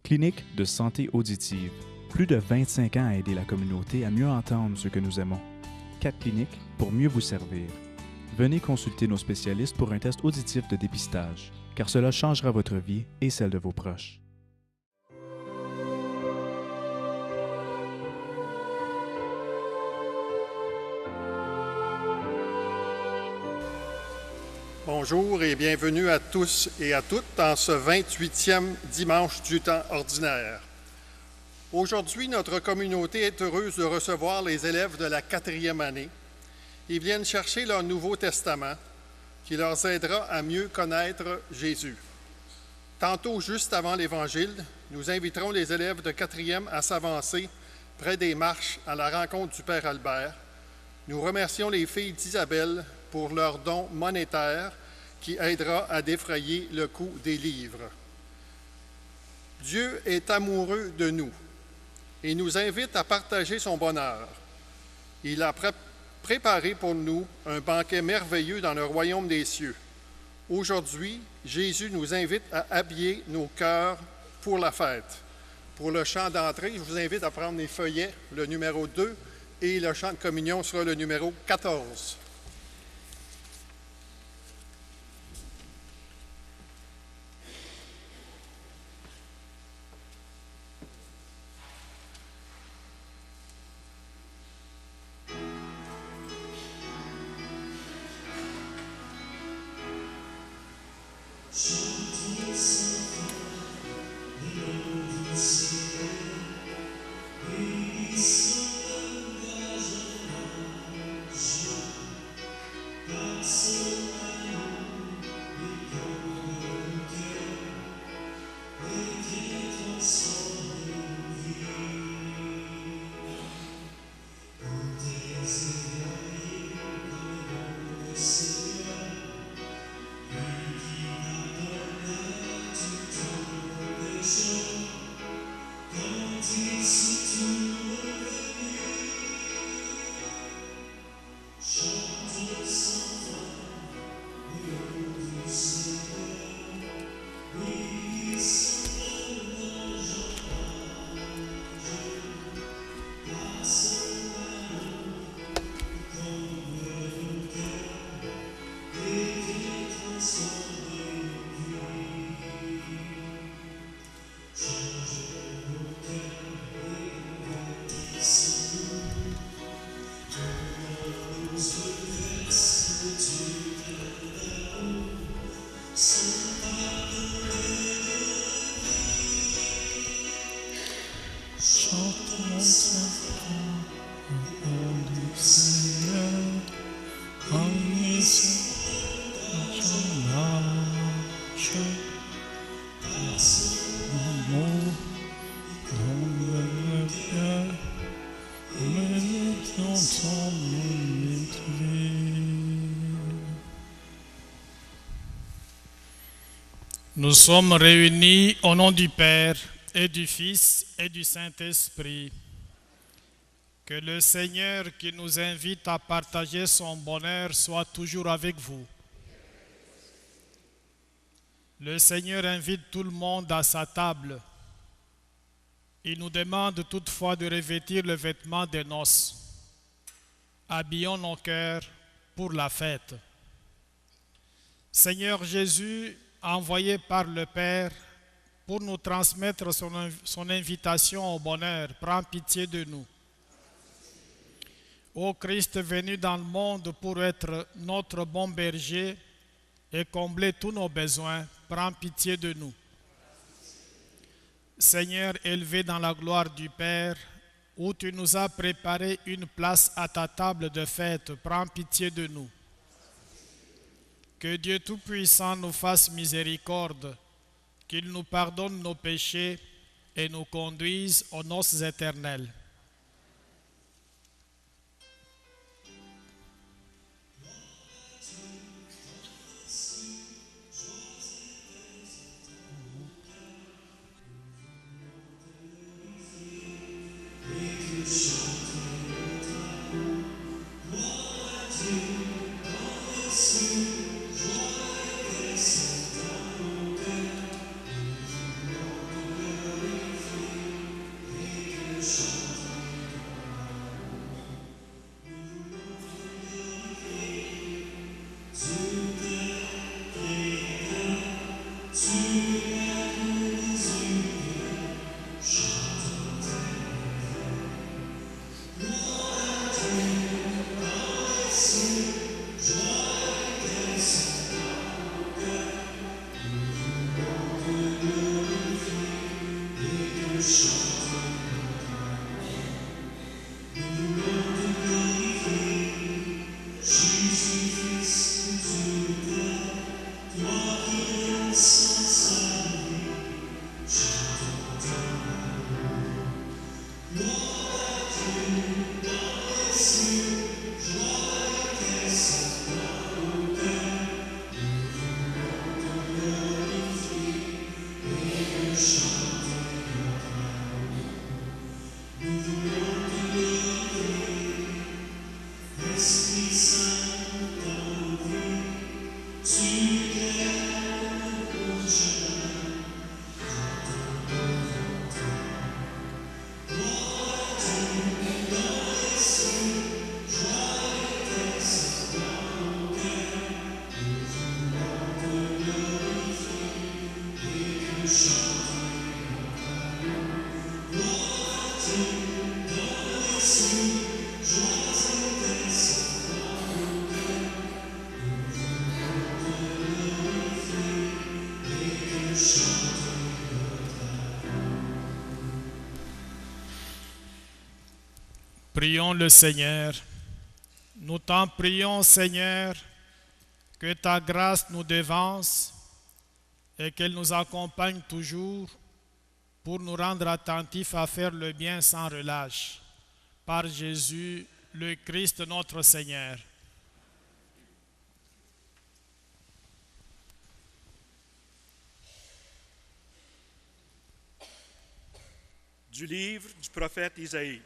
Clinique de santé auditive. Plus de 25 ans à aider la communauté à mieux entendre ce que nous aimons. 4 cliniques pour mieux vous servir. Venez consulter nos spécialistes pour un test auditif de dépistage, car cela changera votre vie et celle de vos proches. Bonjour et bienvenue à tous et à toutes dans ce 28e dimanche du temps ordinaire. Aujourd'hui, notre communauté est heureuse de recevoir les élèves de la 4e année. Ils viennent chercher leur Nouveau Testament qui leur aidera à mieux connaître Jésus. Tantôt, juste avant l'Évangile, nous inviterons les élèves de 4e à s'avancer près des marches à la rencontre du Père Albert. Nous remercions les filles d'Isabelle pour leur don monétaire qui aidera à défrayer le coût des livres. Dieu est amoureux de nous et nous invite à partager son bonheur. Il a préparé pour nous un banquet merveilleux dans le royaume des cieux. Aujourd'hui, Jésus nous invite à habiller nos cœurs pour la fête. Pour le chant d'entrée, je vous invite à prendre les feuillets, le numéro 2, et le chant de communion sera le numéro 14. Nous sommes réunis au nom du Père et du Fils et du Saint-Esprit. Que le Seigneur qui nous invite à partager son bonheur soit toujours avec vous. Le Seigneur invite tout le monde à sa table. Il nous demande toutefois de revêtir le vêtement des noces. Habillons nos cœurs pour la fête. Seigneur Jésus, envoyé par le Père pour nous transmettre son invitation au bonheur, prends pitié de nous. Ô Christ venu dans le monde pour être notre bon berger et combler tous nos besoins, prends pitié de nous. Seigneur élevé dans la gloire du Père, où tu nous as préparé une place à ta table de fête, prends pitié de nous. Que Dieu Tout-Puissant nous fasse miséricorde, qu'il nous pardonne nos péchés et nous conduise aux noces éternelles. Prions le Seigneur. Nous t'en prions, Seigneur, que ta grâce nous devance et qu'elle nous accompagne toujours pour nous rendre attentifs à faire le bien sans relâche. Par Jésus, le Christ notre Seigneur. Du livre du prophète Isaïe.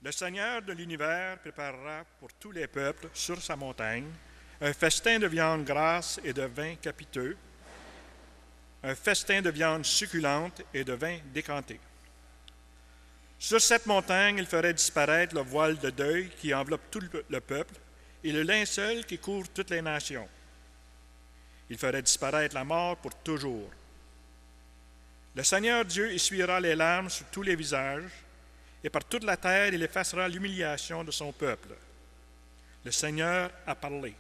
Le Seigneur de l'univers préparera pour tous les peuples sur sa montagne un festin de viande grasse et de vin capiteux, un festin de viande succulente et de vin décanté. Sur cette montagne, il ferait disparaître le voile de deuil qui enveloppe tout le peuple et le linceul qui couvre toutes les nations. Il ferait disparaître la mort pour toujours. Le Seigneur Dieu essuiera les larmes sur tous les visages, et par toute la terre, il effacera l'humiliation de son peuple. Le Seigneur a parlé.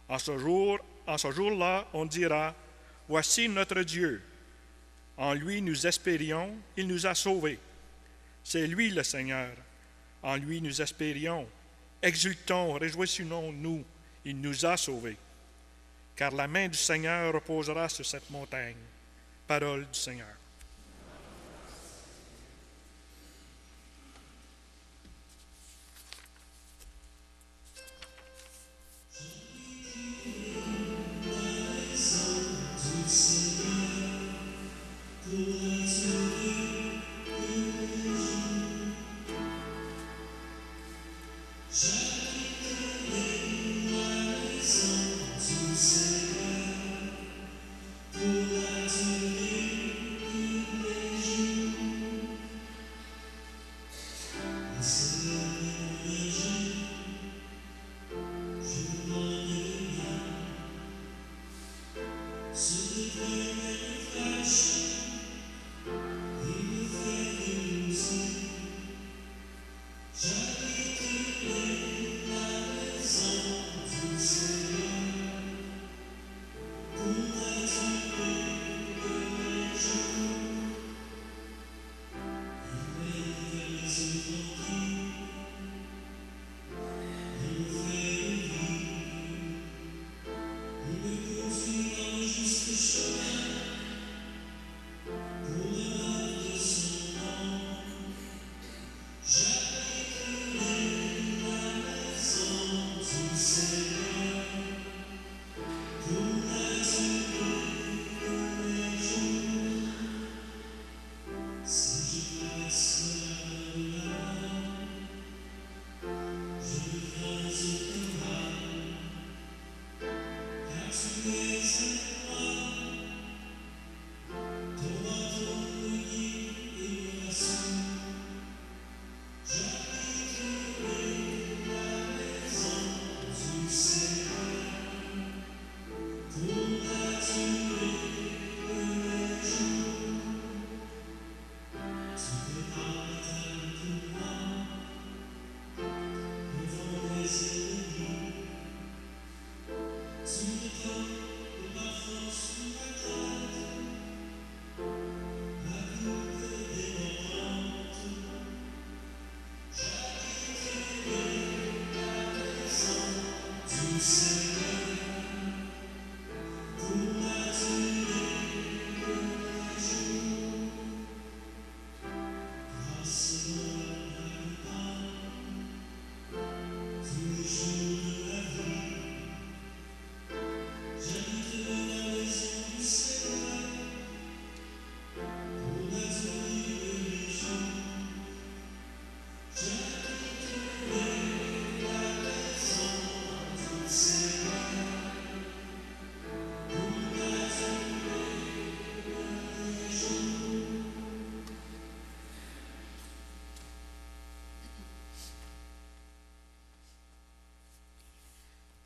En ce jour-là, on dira, « Voici notre Dieu. En lui nous espérions, il nous a sauvés. C'est lui le Seigneur. En lui nous espérions. Exultons, réjouissons-nous, il nous a sauvés. Car la main du Seigneur reposera sur cette montagne. » Parole du Seigneur.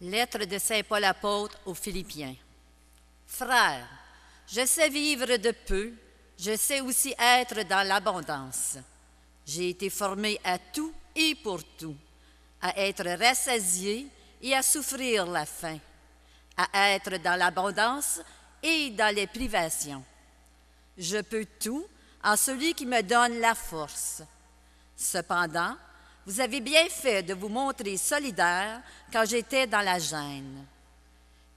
Lettre de Saint Paul apôtre aux Philippiens. Frères, je sais vivre de peu, je sais aussi être dans l'abondance. J'ai été formé à tout et pour tout, à être rassasié et à souffrir la faim, à être dans l'abondance et dans les privations. Je peux tout en celui qui me donne la force. Cependant, vous avez bien fait de vous montrer solidaire quand j'étais dans la gêne.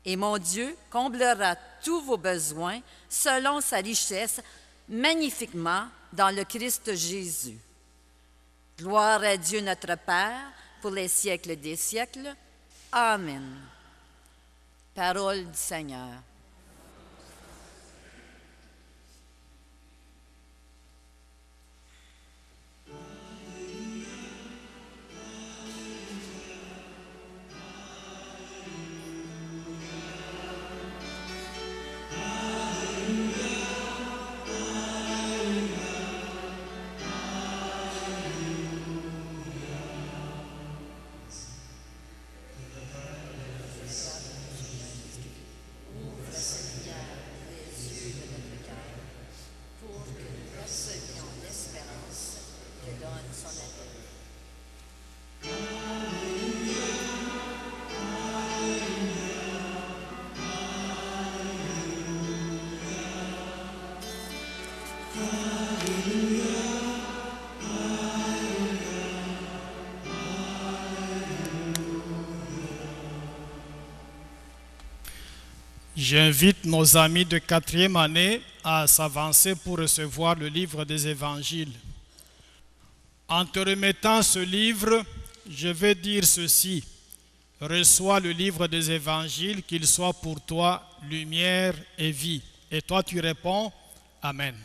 Et mon Dieu comblera tous vos besoins selon sa richesse magnifiquement dans le Christ Jésus. Gloire à Dieu notre Père pour les siècles des siècles. Amen. Parole du Seigneur. J'invite nos amis de 4e année à s'avancer pour recevoir le livre des évangiles. En te remettant ce livre, je vais dire ceci. Reçois le livre des évangiles, qu'il soit pour toi lumière et vie. Et toi tu réponds, Amen.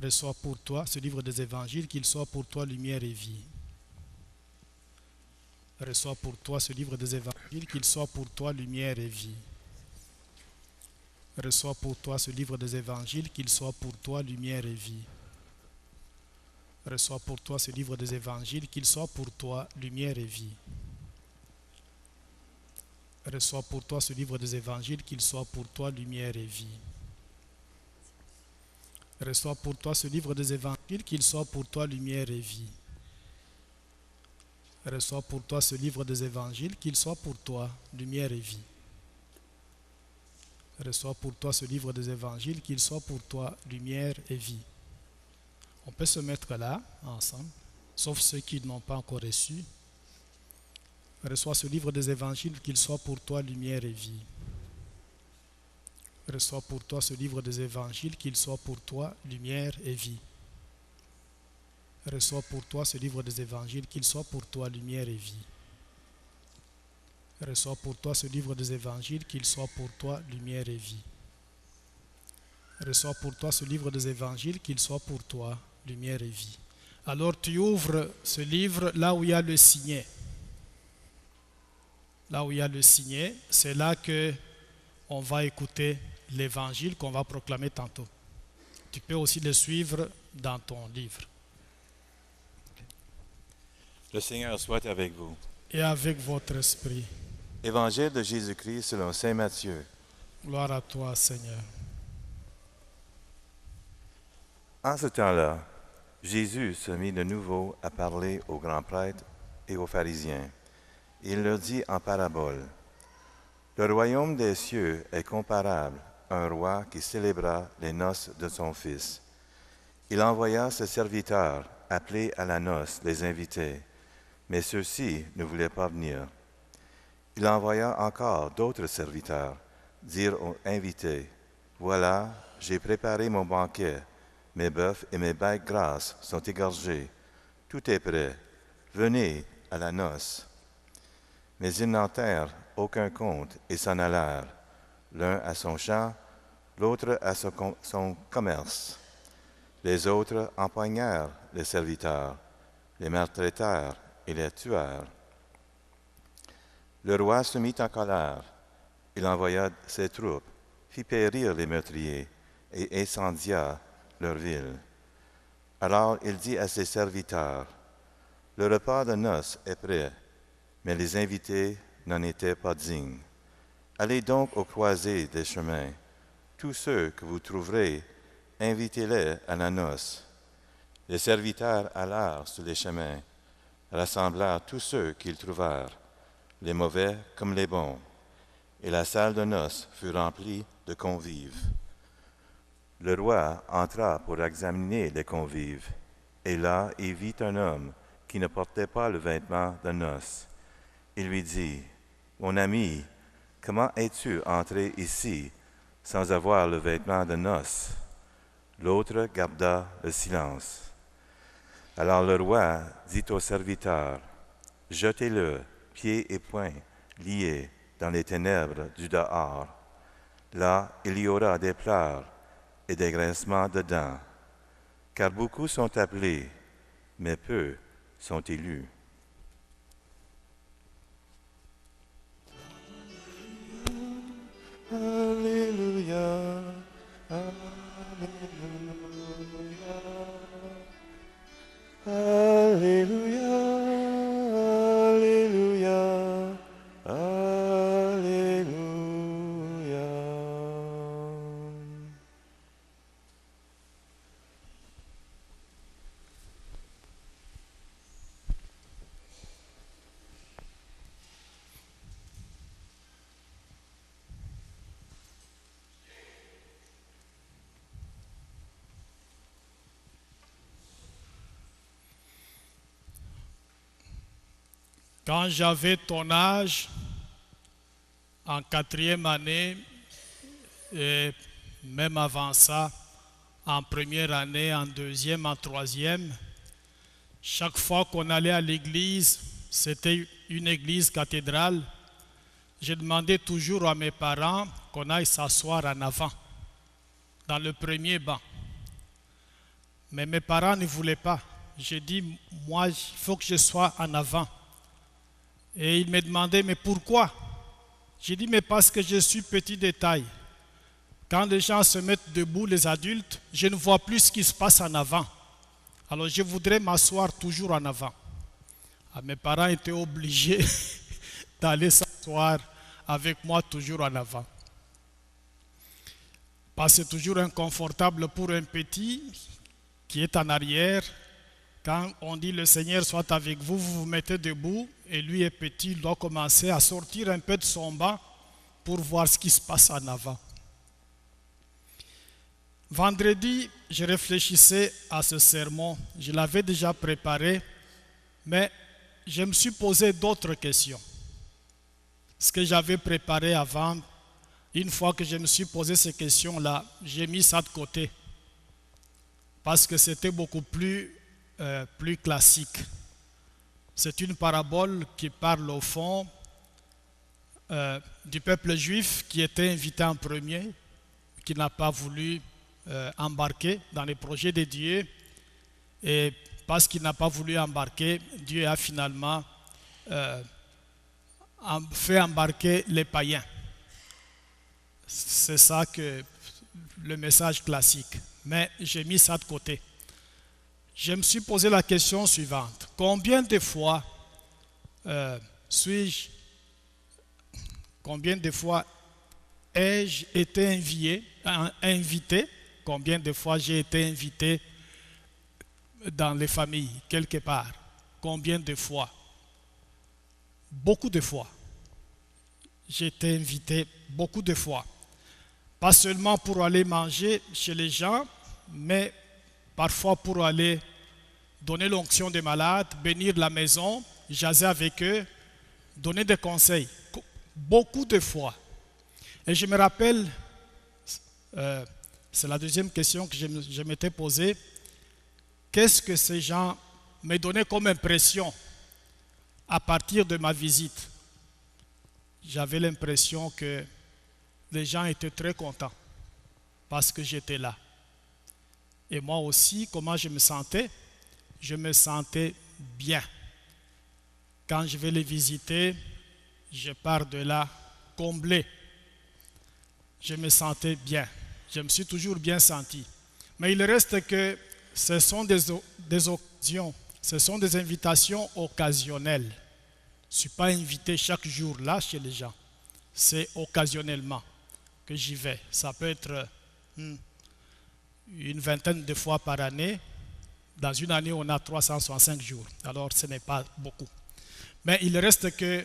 Reçois pour toi ce livre des évangiles, qu'il soit pour toi lumière et vie. Reçois pour toi ce livre des évangiles, qu'il soit pour toi lumière et vie. Reçois pour toi ce livre des évangiles, qu'il soit pour toi lumière et vie. Reçois pour toi ce livre des évangiles, qu'il soit pour toi lumière et vie. Reçois pour toi ce livre des évangiles, qu'il soit pour toi lumière et vie. Reçois pour toi ce livre des évangiles, qu'il soit pour toi lumière et vie. Reçois pour toi ce livre des évangiles, qu'il soit pour toi lumière et vie. Reçois pour toi ce livre des évangiles, qu'il soit pour toi lumière et vie. On peut se mettre là, ensemble, sauf ceux qui n'ont pas encore reçu. Reçois ce livre des évangiles, qu'il soit pour toi lumière et vie. Reçois pour toi ce livre des évangiles, qu'il soit pour toi lumière et vie. Reçois pour toi ce livre des évangiles, qu'il soit pour toi lumière et vie. Reçois pour toi ce livre des évangiles, qu'il soit pour toi lumière et vie. Reçois pour toi ce livre des évangiles, qu'il soit pour toi lumière et vie. Alors tu ouvres ce livre là où il y a le signet. Là où il y a le signet, c'est là que on va écouter l'évangile qu'on va proclamer tantôt. Tu peux aussi le suivre dans ton livre. Le Seigneur soit avec vous. Et avec votre esprit. Évangile de Jésus-Christ selon saint Matthieu. Gloire à toi, Seigneur. En ce temps-là, Jésus se mit de nouveau à parler aux grands prêtres et aux pharisiens. Il leur dit en parabole, « Le royaume des cieux est comparable à un roi qui célébra les noces de son fils. Il envoya ses serviteurs appeler à la noce les invités, mais ceux-ci ne voulaient pas venir. Il envoya encore d'autres serviteurs dire aux invités, « Voilà, j'ai préparé mon banquet, mes bœufs et mes bêtes grasses sont égorgés, tout est prêt, venez à la noce. » Mais ils n'en tinrent aucun compte et s'en allèrent, l'un à son champ, l'autre à son commerce. Les autres empoignèrent les serviteurs, les maltraitèrent et les tuèrent. Le roi se mit en colère. Il envoya ses troupes, fit périr les meurtriers et incendia leur ville. Alors il dit à ses serviteurs, « Le repas de noces est prêt, mais les invités n'en étaient pas dignes. Allez donc aux croisées des chemins. Tous ceux que vous trouverez, invitez-les à la noce. » Les serviteurs allèrent sur les chemins, rassemblèrent tous ceux qu'ils trouvèrent, les mauvais comme les bons, et la salle de noces fut remplie de convives. Le roi entra pour examiner les convives, et là il vit un homme qui ne portait pas le vêtement de noces. Il lui dit, « Mon ami, comment es-tu entré ici sans avoir le vêtement de noces ?» L'autre garda le silence. Alors le roi dit au serviteur, « Jetez-le, pieds et poings liés, dans les ténèbres du dehors. Là, il y aura des pleurs et des grincements de dents, car beaucoup sont appelés, mais peu sont élus. » Alléluia, Alléluia, Alléluia, Alléluia, Alléluia. Quand j'avais ton âge, en 4e année, et même avant ça, en première année, en 2e, en 3e, chaque fois qu'on allait à l'église, c'était une église cathédrale, je demandais toujours à mes parents qu'on aille s'asseoir en avant, dans le premier banc. Mais mes parents ne voulaient pas. J'ai dit, moi, il faut que je sois en avant. Et ils me demandaient, mais pourquoi? J'ai dit, mais parce que je suis petit de taille. Quand les gens se mettent debout, les adultes, je ne vois plus ce qui se passe en avant. Alors je voudrais m'asseoir toujours en avant. Mes parents étaient obligés d'aller s'asseoir avec moi toujours en avant. Parce que c'est toujours inconfortable pour un petit qui est en arrière. Quand on dit le Seigneur soit avec vous, vous vous mettez debout et lui est petit, il doit commencer à sortir un peu de son banc pour voir ce qui se passe en avant. Vendredi, je réfléchissais à ce sermon, je l'avais déjà préparé, mais je me suis posé d'autres questions. Ce que j'avais préparé avant, une fois que je me suis posé ces questions-là, j'ai mis ça de côté parce que c'était beaucoup plus classique. C'est une parabole qui parle au fond du peuple juif qui était invité en premier, qui n'a pas voulu embarquer dans les projets de Dieu, et parce qu'il n'a pas voulu embarquer, Dieu a finalement fait embarquer les païens. C'est ça que le message classique. Mais j'ai mis ça de côté. Je me suis posé la question suivante. Combien de fois ai-je été invité? Combien de fois j'ai été invité dans les familles, quelque part? Combien de fois? Beaucoup de fois. J'ai été invité beaucoup de fois. Pas seulement pour aller manger chez les gens, mais parfois pour aller donner l'onction des malades, bénir la maison, jaser avec eux, donner des conseils. Beaucoup de fois. Et je me rappelle, c'est la deuxième question que je m'étais posée, qu'est-ce que ces gens me donnaient comme impression à partir de ma visite? J'avais l'impression que les gens étaient très contents parce que j'étais là. Et moi aussi, comment je me sentais? Je me sentais bien. Quand je vais les visiter, je pars de là comblé. Je me sentais bien. Je me suis toujours bien senti. Mais il reste que ce sont des occasions, ce sont des invitations occasionnelles. Je ne suis pas invité chaque jour là chez les gens. C'est occasionnellement que j'y vais. Ça peut être une vingtaine de fois par année. Dans une année, on a 365 jours. Alors, ce n'est pas beaucoup. Mais il reste que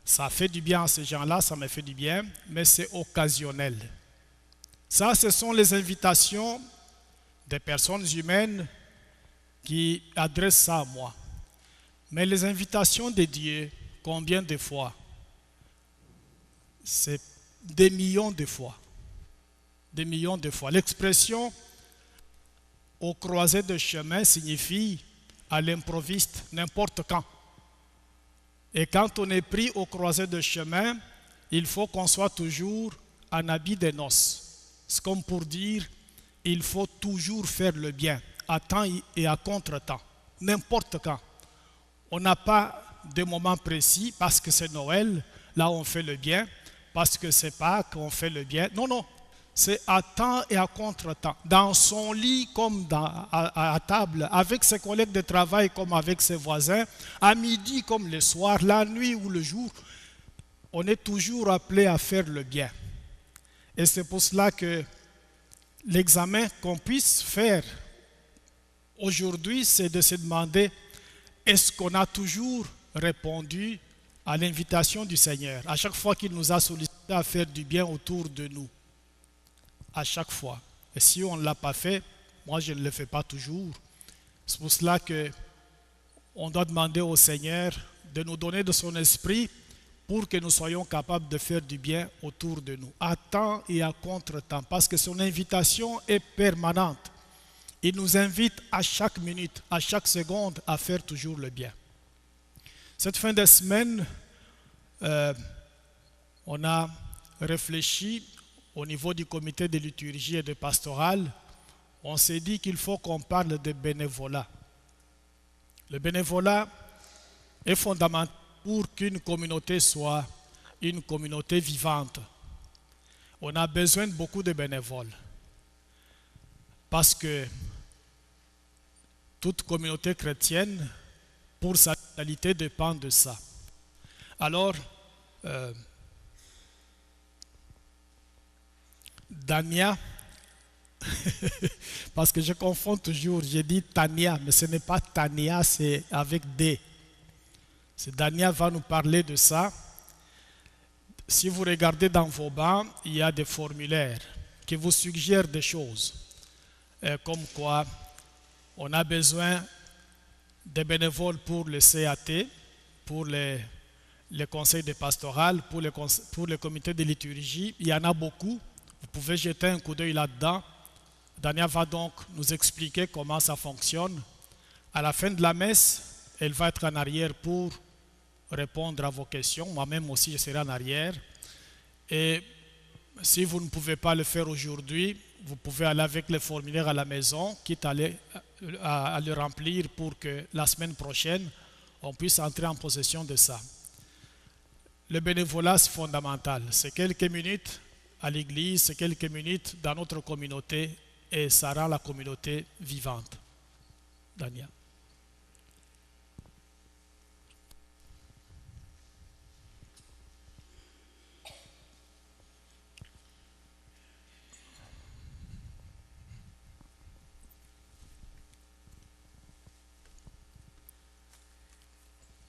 ça fait du bien à ces gens-là, ça me fait du bien, mais c'est occasionnel. Ça, ce sont les invitations des personnes humaines qui adressent ça à moi. Mais les invitations de Dieu, combien de fois? C'est des millions de fois. Des millions de fois. L'expression au croisé de chemin signifie à l'improviste, n'importe quand. Et quand on est pris au croisé de chemin, il faut qu'on soit toujours en habit de noces. C'est comme pour dire, il faut toujours faire le bien, à temps et à contre-temps, n'importe quand. On n'a pas de moment précis parce que c'est Noël, là on fait le bien, parce que c'est Pâques, on fait le bien. Non, non, c'est à temps et à contre-temps. Dans son lit comme à table, avec ses collègues de travail comme avec ses voisins, à midi comme le soir, la nuit ou le jour, on est toujours appelé à faire le bien. Et c'est pour cela que l'examen qu'on puisse faire aujourd'hui, c'est de se demander, est-ce qu'on a toujours répondu à l'invitation du Seigneur, à chaque fois qu'il nous a sollicité à faire du bien autour de nous? À chaque fois. Et si on ne l'a pas fait, moi je ne le fais pas toujours. C'est pour cela qu'on doit demander au Seigneur de nous donner de son esprit pour que nous soyons capables de faire du bien autour de nous, à temps et à contre-temps, parce que son invitation est permanente. Il nous invite à chaque minute, à chaque seconde à faire toujours le bien. Cette fin de semaine, on a réfléchi au niveau du comité de liturgie et de pastoral. On s'est dit qu'il faut qu'on parle de bénévolat. Le bénévolat est fondamental pour qu'une communauté soit une communauté vivante. On a besoin de beaucoup de bénévoles. Parce que toute communauté chrétienne, pour sa vitalité, dépend de ça. Alors, Dania, parce que je confonds toujours, j'ai dit Tania, mais ce n'est pas Tania, c'est avec D. Dania va nous parler de ça. Si vous regardez dans vos bancs, il y a des formulaires qui vous suggèrent des choses, comme quoi on a besoin de bénévoles pour le CAT, pour les conseils de pastoral, pour le comité de liturgie. Il y en a beaucoup. Vous pouvez jeter un coup d'œil là-dedans. Dania va donc nous expliquer comment ça fonctionne. À la fin de la messe, elle va être en arrière pour répondre à vos questions. Moi-même aussi, je serai en arrière. Et si vous ne pouvez pas le faire aujourd'hui, vous pouvez aller avec les formulaires à la maison, quitte à le remplir pour que la semaine prochaine, on puisse entrer en possession de ça. Le bénévolat, c'est fondamental. C'est quelques minutes à l'église, c'est quelques minutes dans notre communauté et ça rend la communauté vivante. Dania.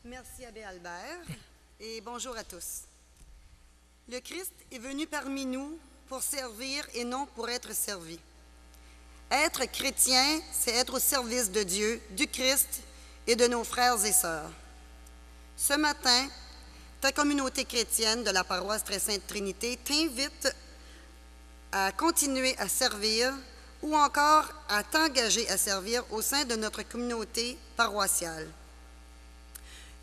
Merci Abbé Albert et bonjour à tous. Le Christ est venu parmi nous pour servir et non pour être servi. Être chrétien, c'est être au service de Dieu, du Christ et de nos frères et sœurs. Ce matin, ta communauté chrétienne de la paroisse Très Sainte Trinité t'invite à continuer à servir ou encore à t'engager à servir au sein de notre communauté paroissiale.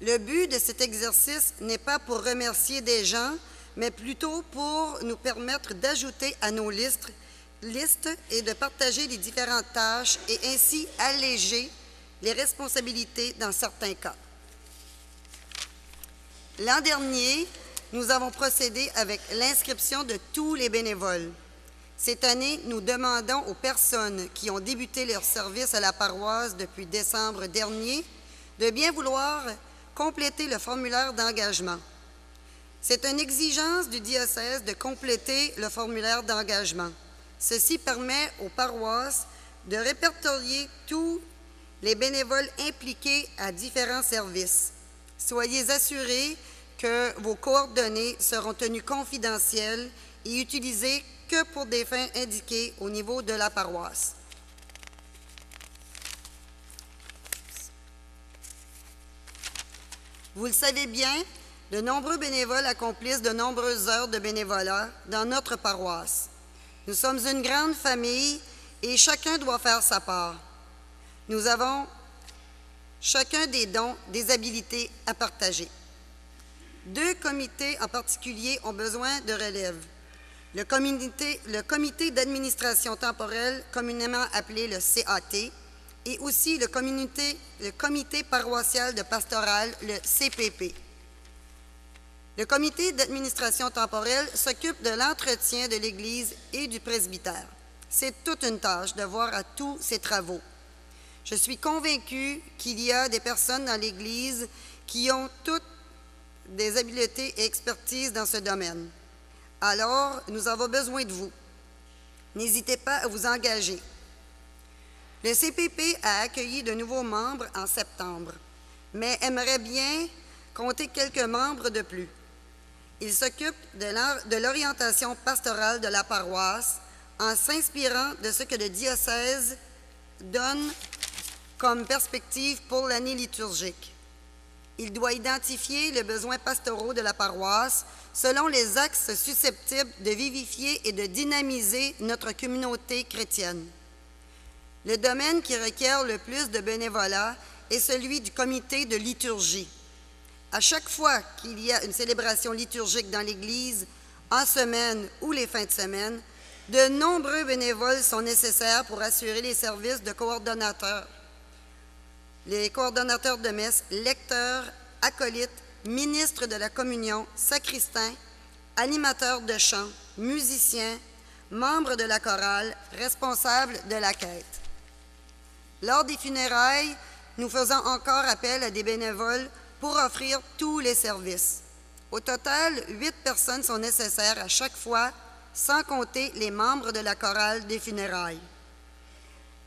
Le but de cet exercice n'est pas pour remercier des gens, mais plutôt pour nous permettre d'ajouter à nos listes et de partager les différentes tâches et ainsi alléger les responsabilités dans certains cas. L'an dernier, nous avons procédé avec l'inscription de tous les bénévoles. Cette année, nous demandons aux personnes qui ont débuté leur service à la paroisse depuis décembre dernier de bien vouloir compléter le formulaire d'engagement. C'est une exigence du diocèse de compléter le formulaire d'engagement. Ceci permet aux paroisses de répertorier tous les bénévoles impliqués à différents services. Soyez assurés que vos coordonnées seront tenues confidentielles et utilisées que pour des fins indiquées au niveau de la paroisse. Vous le savez bien, de nombreux bénévoles accomplissent de nombreuses heures de bénévolat dans notre paroisse. Nous sommes une grande famille et chacun doit faire sa part. Nous avons chacun des dons, des habilités à partager. 2 comités en particulier ont besoin de relève. Le comité d'administration temporelle, communément appelé le CAT, et aussi le comité paroissial de pastoral, le CPP. Le comité d'administration temporelle s'occupe de l'entretien de l'Église et du presbytère. C'est toute une tâche de voir à tous ces travaux. Je suis convaincue qu'il y a des personnes dans l'Église qui ont toutes des habiletés et expertises dans ce domaine. Alors, nous avons besoin de vous. N'hésitez pas à vous engager. Le CPP a accueilli de nouveaux membres en septembre, mais aimerait bien compter quelques membres de plus. Il s'occupe de l'orientation pastorale de la paroisse en s'inspirant de ce que le diocèse donne comme perspective pour l'année liturgique. Il doit identifier les besoins pastoraux de la paroisse selon les axes susceptibles de vivifier et de dynamiser notre communauté chrétienne. Le domaine qui requiert le plus de bénévolat est celui du comité de liturgie. À chaque fois qu'il y a une célébration liturgique dans l'Église, en semaine ou les fins de semaine, de nombreux bénévoles sont nécessaires pour assurer les services de coordonnateurs. Les coordonnateurs de messe, lecteurs, acolytes, ministres de la communion, sacristains, animateurs de chant, musiciens, membres de la chorale, responsables de la quête. Lors des funérailles, nous faisons encore appel à des bénévoles pour offrir tous les services. Au total, 8 personnes sont nécessaires à chaque fois, sans compter les membres de la chorale des funérailles.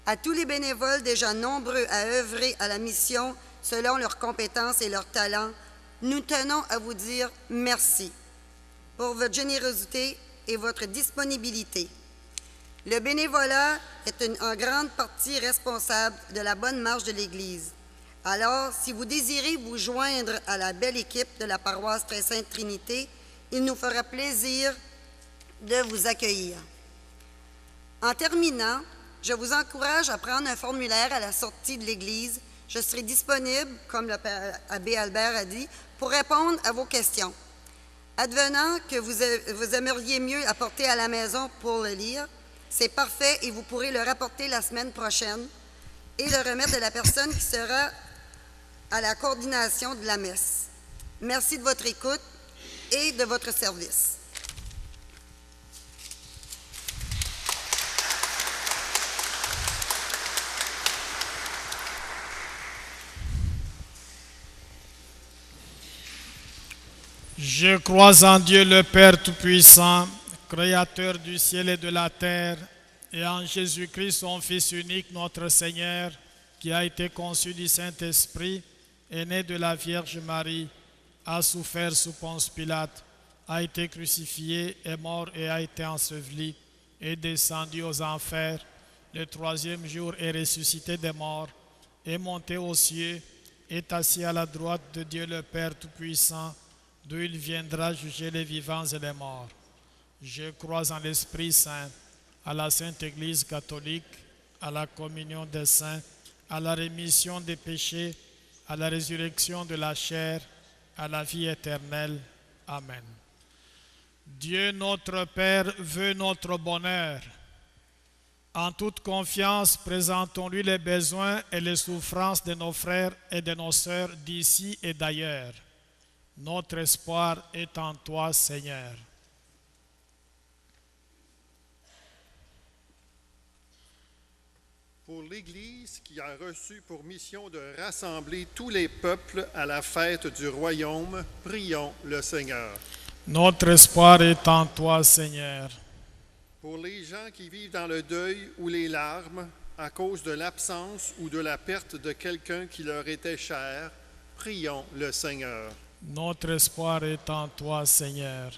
À tous les bénévoles déjà nombreux à œuvrer à la mission selon leurs compétences et leurs talents, nous tenons à vous dire merci pour votre générosité et votre disponibilité. Le bénévolat est en grande partie responsable de la bonne marche de l'Église. Alors, si vous désirez vous joindre à la belle équipe de la paroisse Très-Sainte Trinité, il nous fera plaisir de vous accueillir. En terminant, je vous encourage à prendre un formulaire à la sortie de l'Église. Je serai disponible, comme l'abbé Albert a dit, pour répondre à vos questions. Advenant que vous aimeriez mieux apporter à la maison pour le lire, c'est parfait et vous pourrez le rapporter la semaine prochaine et le remettre à la personne qui sera à la coordination de la messe. Merci de votre écoute et de votre service. Je crois en Dieu le Père Tout-Puissant, Créateur du ciel et de la terre, et en Jésus-Christ, son Fils unique, notre Seigneur, qui a été conçu du Saint-Esprit, est né de la Vierge Marie, a souffert sous Ponce Pilate, a été crucifié, est mort et a été enseveli, est descendu aux enfers, le 3e jour est ressuscité des morts, est monté aux cieux, est assis à la droite de Dieu le Père Tout-Puissant, d'où il viendra juger les vivants et les morts. Je crois en l'Esprit Saint, à la Sainte Église catholique, à la communion des saints, à la rémission des péchés, à la résurrection de la chair, à la vie éternelle. Amen. Dieu notre Père veut notre bonheur. En toute confiance, présentons-lui les besoins et les souffrances de nos frères et de nos sœurs d'ici et d'ailleurs. Notre espoir est en toi, Seigneur. Pour l'Église qui a reçu pour mission de rassembler tous les peuples à la fête du royaume, prions le Seigneur. Notre espoir est en toi, Seigneur. Pour les gens qui vivent dans le deuil ou les larmes à cause de l'absence ou de la perte de quelqu'un qui leur était cher, prions le Seigneur. Notre espoir est en toi, Seigneur.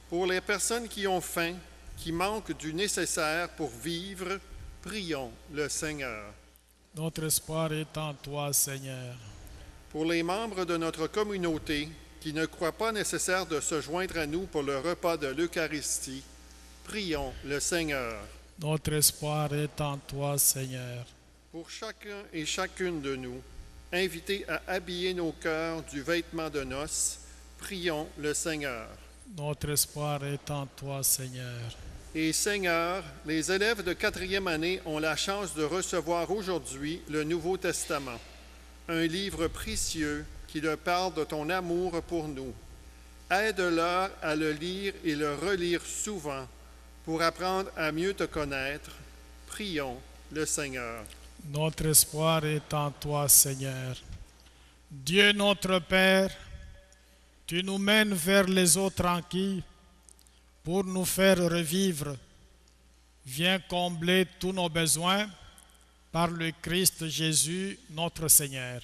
Pour les personnes qui ont faim, qui manquent du nécessaire pour vivre, prions le Seigneur. Notre espoir est en toi, Seigneur. Pour les membres de notre communauté qui ne croient pas nécessaire de se joindre à nous pour le repas de l'Eucharistie, prions le Seigneur. Notre espoir est en toi, Seigneur. Pour chacun et chacune de nous, invités à habiller nos cœurs du vêtement de noces, prions le Seigneur. Notre espoir est en toi, Seigneur. Et Seigneur, les élèves de 4e année ont la chance de recevoir aujourd'hui le Nouveau Testament, un livre précieux qui leur parle de ton amour pour nous. Aide-leur à le lire et le relire souvent pour apprendre à mieux te connaître. Prions le Seigneur. Notre espoir est en toi, Seigneur. Dieu notre Père, tu nous mènes vers les eaux tranquilles pour nous faire revivre. Viens combler tous nos besoins par le Christ Jésus, notre Seigneur.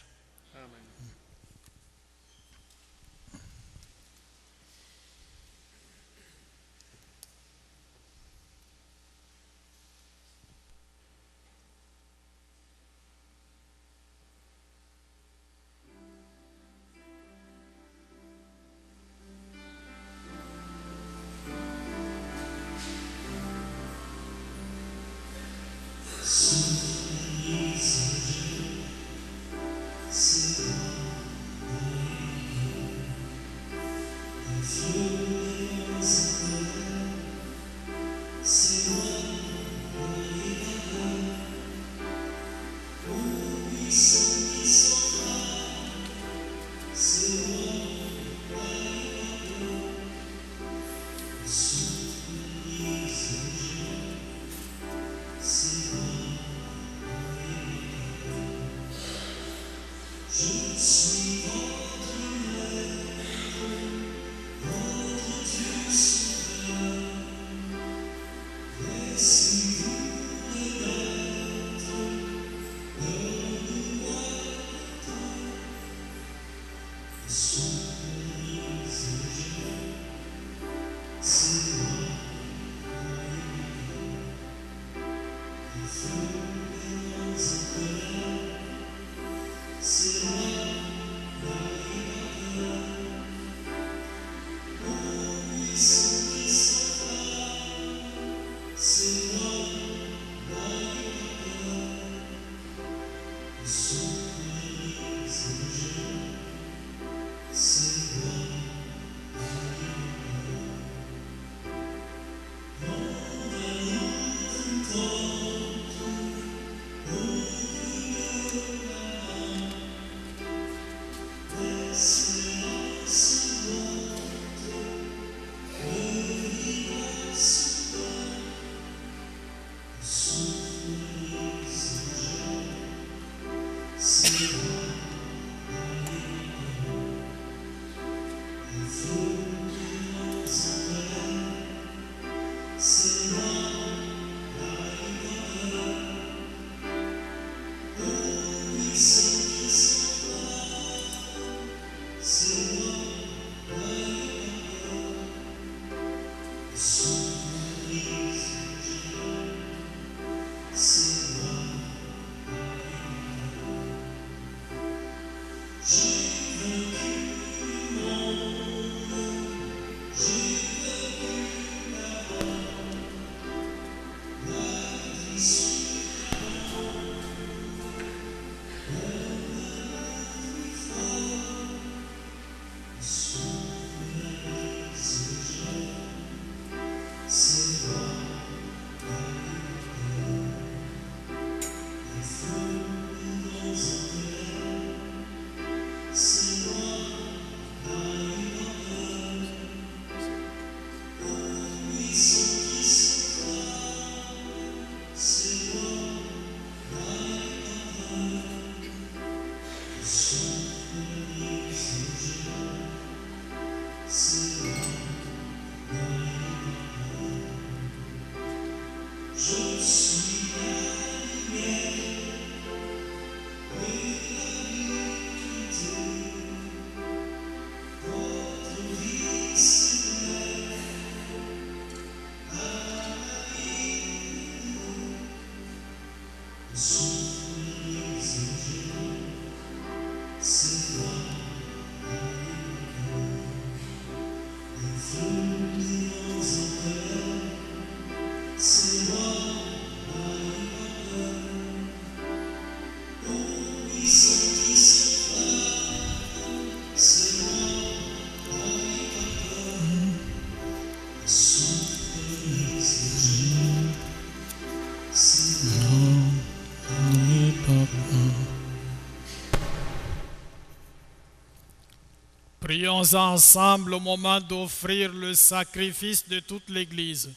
Prions ensemble au moment d'offrir le sacrifice de toute l'Église.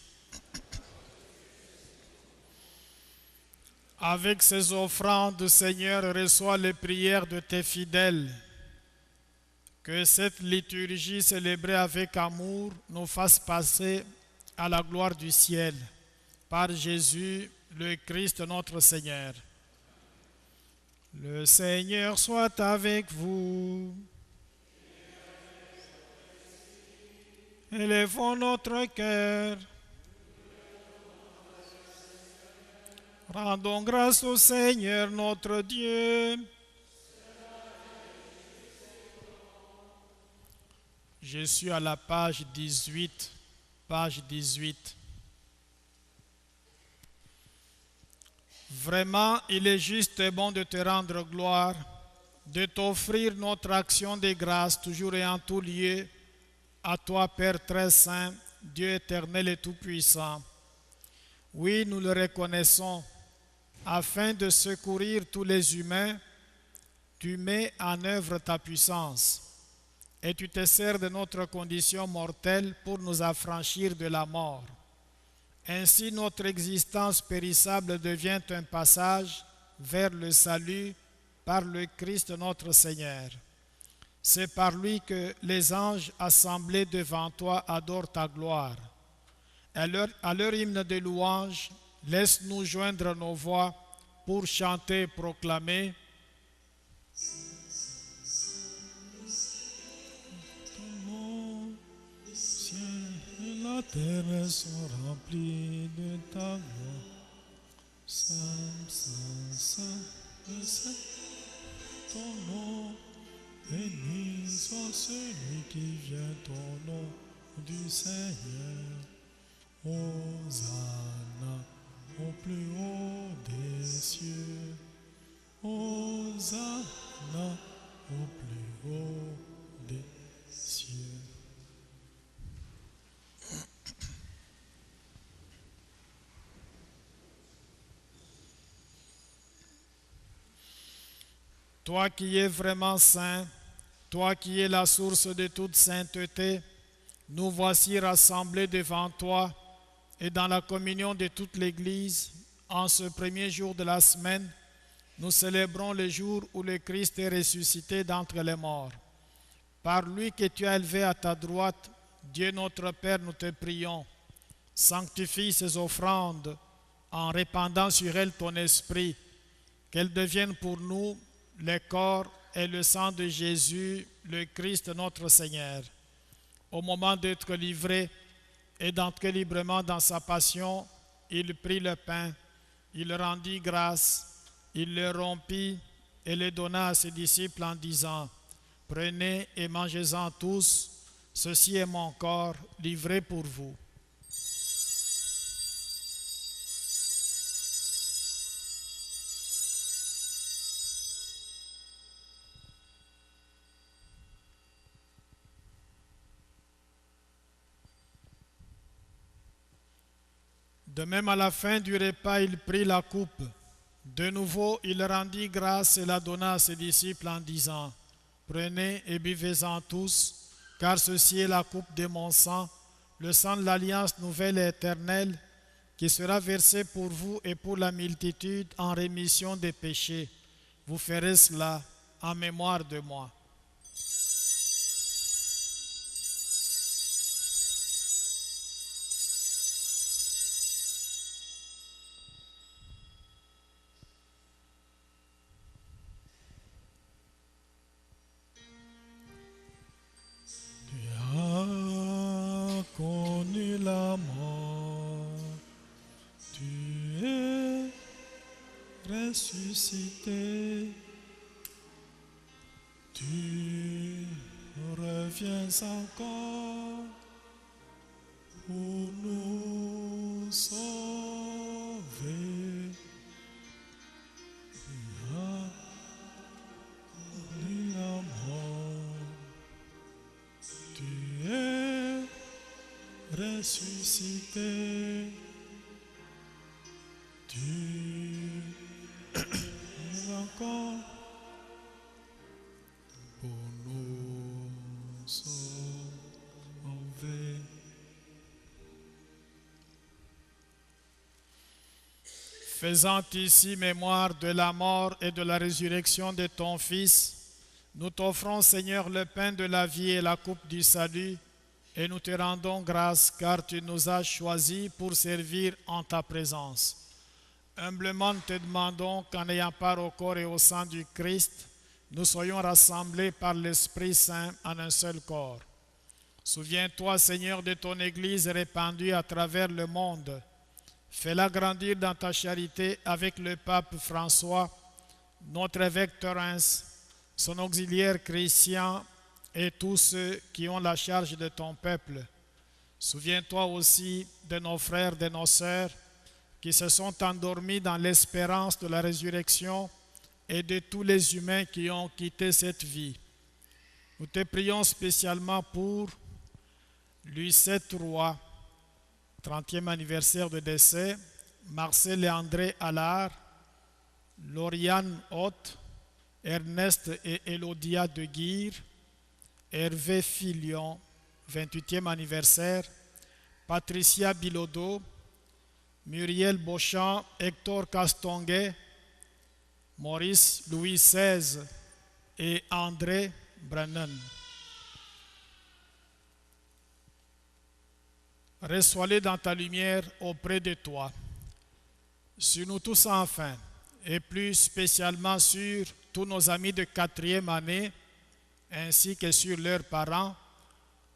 Avec ces offrandes, Seigneur, reçois les prières de tes fidèles. Que cette liturgie célébrée avec amour nous fasse passer à la gloire du ciel. Par Jésus, le Christ notre Seigneur. Le Seigneur soit avec vous. Élevons notre cœur. Rendons grâce au Seigneur notre Dieu. Je suis à la page 18. Page 18. Vraiment, il est juste et bon de te rendre gloire, de t'offrir notre action de grâce toujours et en tout lieu, à toi, Père très saint, Dieu éternel et tout-puissant. Oui, nous le reconnaissons, afin de secourir tous les humains, tu mets en œuvre ta puissance, et tu te sers de notre condition mortelle pour nous affranchir de la mort. Ainsi, notre existence périssable devient un passage vers le salut par le Christ notre Seigneur. C'est par lui que les anges assemblés devant toi adorent ta gloire. À leur hymne de louange, laisse-nous joindre nos voix pour chanter et proclamer ton nom, ciel et la terre sont remplis de ta gloire. Saint, Saint, Saint, Saint, ton nom. Béni soit celui qui vient au nom du Seigneur. Hosanna au plus haut des cieux. Hosanna au plus haut des cieux. Toi qui es vraiment saint, toi qui es la source de toute sainteté, nous voici rassemblés devant toi et dans la communion de toute l'Église, en ce premier jour de la semaine, nous célébrons le jour où le Christ est ressuscité d'entre les morts. Par lui que tu as élevé à ta droite, Dieu notre Père, nous te prions, sanctifie ces offrandes en répandant sur elles ton esprit, qu'elles deviennent pour nous le corps et le sang de Jésus, le Christ notre Seigneur. Au moment d'être livré et d'entrer librement dans sa passion, il prit le pain, il rendit grâce, il le rompit et le donna à ses disciples en disant, « Prenez et mangez-en tous, ceci est mon corps livré pour vous. » De même, à la fin du repas, il prit la coupe. De nouveau, il rendit grâce et la donna à ses disciples en disant, « Prenez et buvez-en tous, car ceci est la coupe de mon sang, le sang de l'alliance nouvelle et éternelle, qui sera versé pour vous et pour la multitude en rémission des péchés. Vous ferez cela en mémoire de moi. » Connu la mort, tu es ressuscité, tu reviens encore pour nous sauver. Tu as vaincu la mort, tu es ressuscité, tu es encore pour nous sauver. Faisant ici mémoire de la mort et de la résurrection de ton Fils, nous t'offrons, Seigneur, le pain de la vie et la coupe du salut, et nous te rendons grâce car tu nous as choisis pour servir en ta présence. Humblement, nous te demandons qu'en ayant part au corps et au sang du Christ, nous soyons rassemblés par l'Esprit Saint en un seul corps. Souviens-toi, Seigneur, de ton Église répandue à travers le monde. Fais-la grandir dans ta charité avec le pape François, notre évêque Thorens, son auxiliaire Christian et tous ceux qui ont la charge de ton peuple. Souviens-toi aussi de nos frères, de nos sœurs qui se sont endormis dans l'espérance de la résurrection et de tous les humains qui ont quitté cette vie. Nous te prions spécialement pour Louis VII Roi, 30e anniversaire de décès, Marcel et André Allard, Lauriane Haute, Ernest et Elodia de Guire, Hervé Filion, 28e anniversaire, Patricia Bilodeau, Muriel Beauchamp, Hector Castonguay, Maurice Louis XVI et André Brennan. Reçois-les dans ta lumière auprès de toi. Sur nous tous enfin, et plus spécialement sur tous nos amis de 4e année, ainsi que sur leurs parents,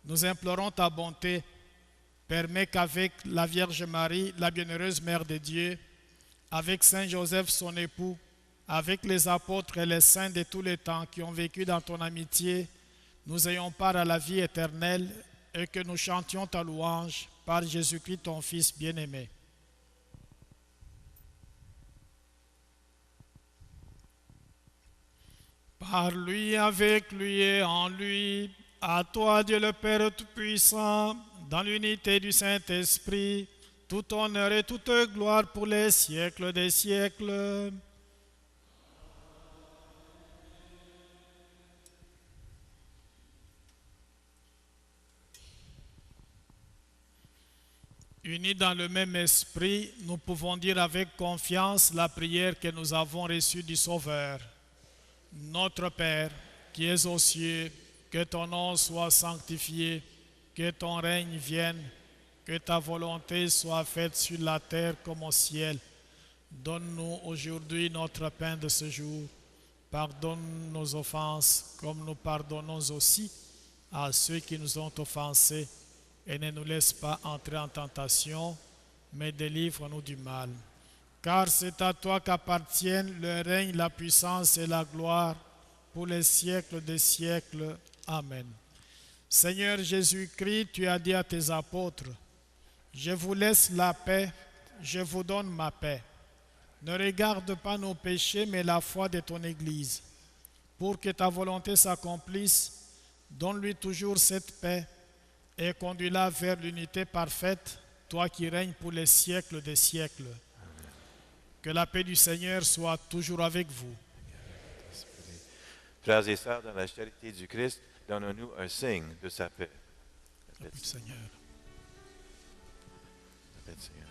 nous implorons ta bonté. Permets qu'avec la Vierge Marie, la bienheureuse Mère de Dieu, avec Saint Joseph son époux, avec les apôtres et les saints de tous les temps qui ont vécu dans ton amitié, nous ayons part à la vie éternelle et que nous chantions ta louange par Jésus-Christ ton Fils bien-aimé. Par lui, avec lui et en lui, à toi Dieu le Père Tout-Puissant, dans l'unité du Saint-Esprit, tout honneur et toute gloire pour les siècles des siècles. Unis dans le même esprit, nous pouvons dire avec confiance la prière que nous avons reçue du Sauveur. Notre Père, qui es aux cieux, que ton nom soit sanctifié, que ton règne vienne, que ta volonté soit faite sur la terre comme au ciel. Donne-nous aujourd'hui notre pain de ce jour. Pardonne nos offenses, comme nous pardonnons aussi à ceux qui nous ont offensés. Et ne nous laisse pas entrer en tentation, mais délivre-nous du mal. Car c'est à toi qu'appartiennent le règne, la puissance et la gloire pour les siècles des siècles. Amen. Seigneur Jésus-Christ, tu as dit à tes apôtres, « Je vous laisse la paix, je vous donne ma paix. Ne regarde pas nos péchés, mais la foi de ton Église. Pour que ta volonté s'accomplisse, donne-lui toujours cette paix et conduis-la vers l'unité parfaite, toi qui règnes pour les siècles des siècles. » Que la paix du Seigneur soit toujours avec vous. Frères et sœurs, dans la charité du Christ, donnons-nous un signe de sa paix. La paix du Seigneur. La paix du Seigneur.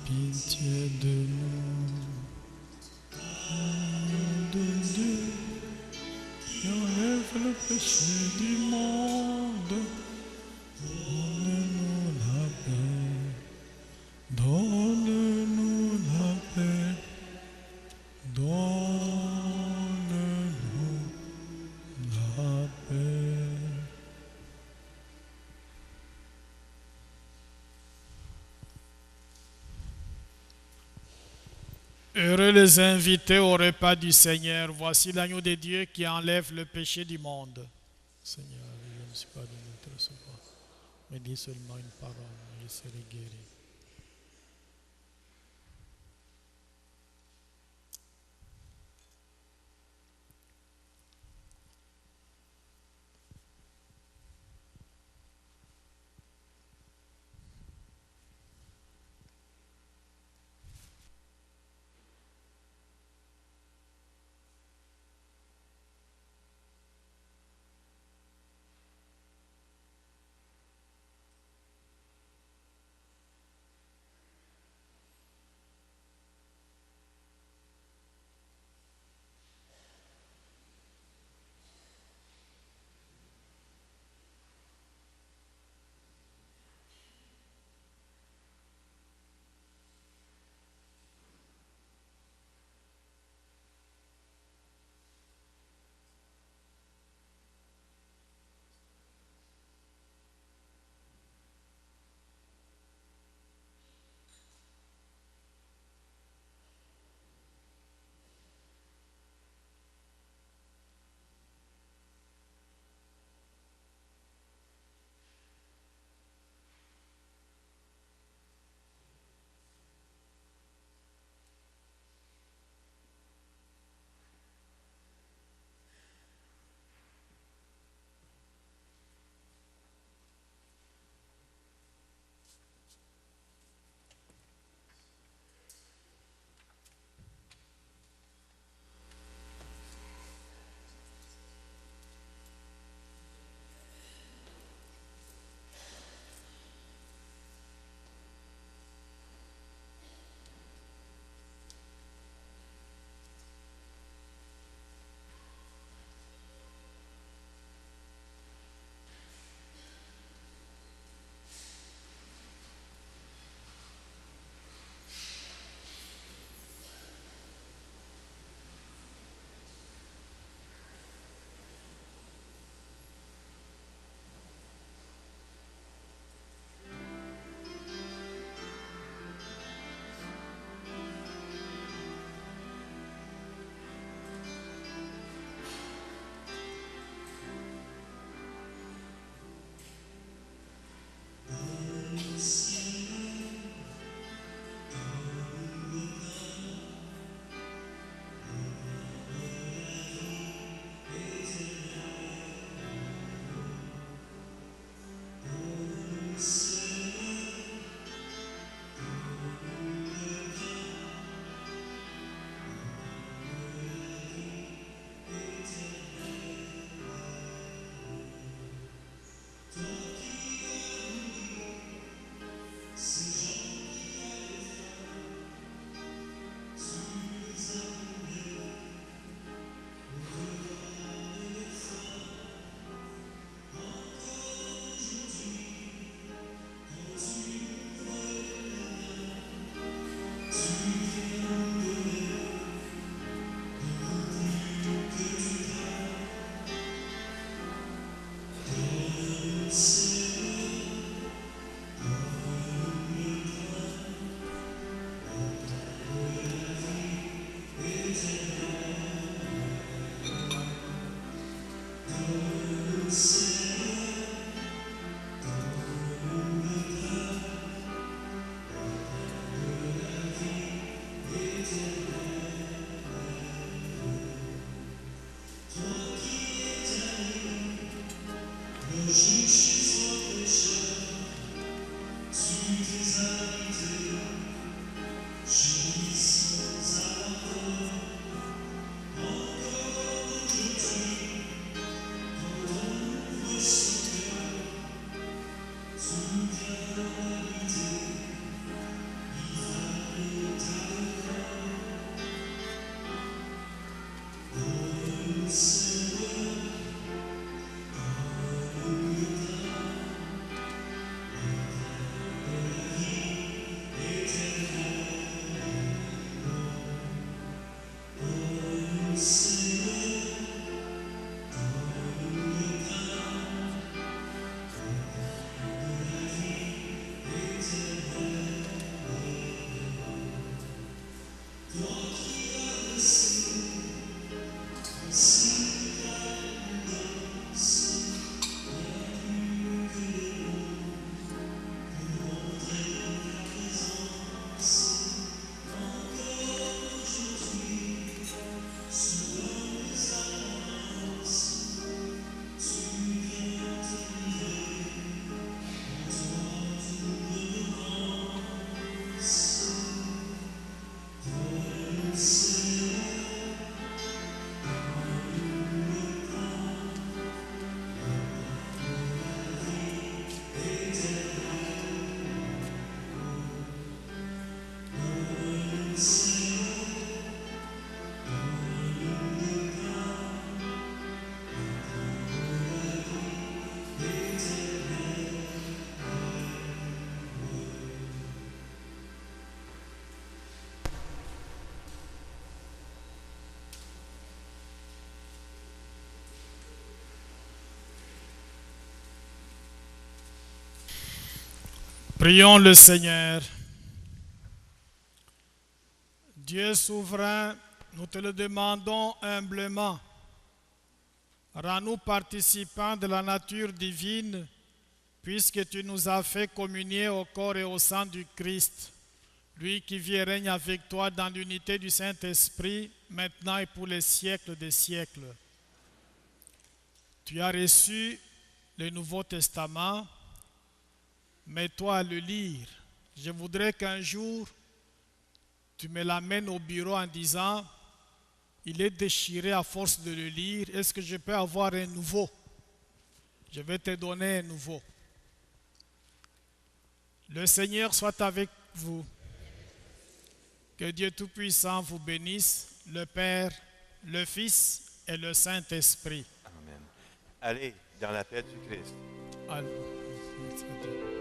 Pitié de nous. péchés du monde. Donne-nous la paix. Donne-nous la paix. Donne-nous la paix. Heureux les invités au repas du Seigneur. Voici l'agneau de Dieu qui enlève le péché du monde. Seigneur, je ne suis pas digné de te recevoir, mais dis seulement une parole, je serai guéri. Prions le Seigneur. Dieu souverain, nous te le demandons humblement. Rends-nous participants de la nature divine, puisque tu nous as fait communier au corps et au sang du Christ, lui qui vit et règne avec toi dans l'unité du Saint-Esprit, maintenant et pour les siècles des siècles. Tu as reçu le Nouveau Testament. Mets-toi à le lire. Je voudrais qu'un jour, tu me l'amènes au bureau en disant, il est déchiré à force de le lire, est-ce que je peux avoir un nouveau? Je vais te donner un nouveau. Le Seigneur soit avec vous. Que Dieu Tout-Puissant vous bénisse, le Père, le Fils et le Saint-Esprit. Amen. Allez dans la paix du Christ. Allez.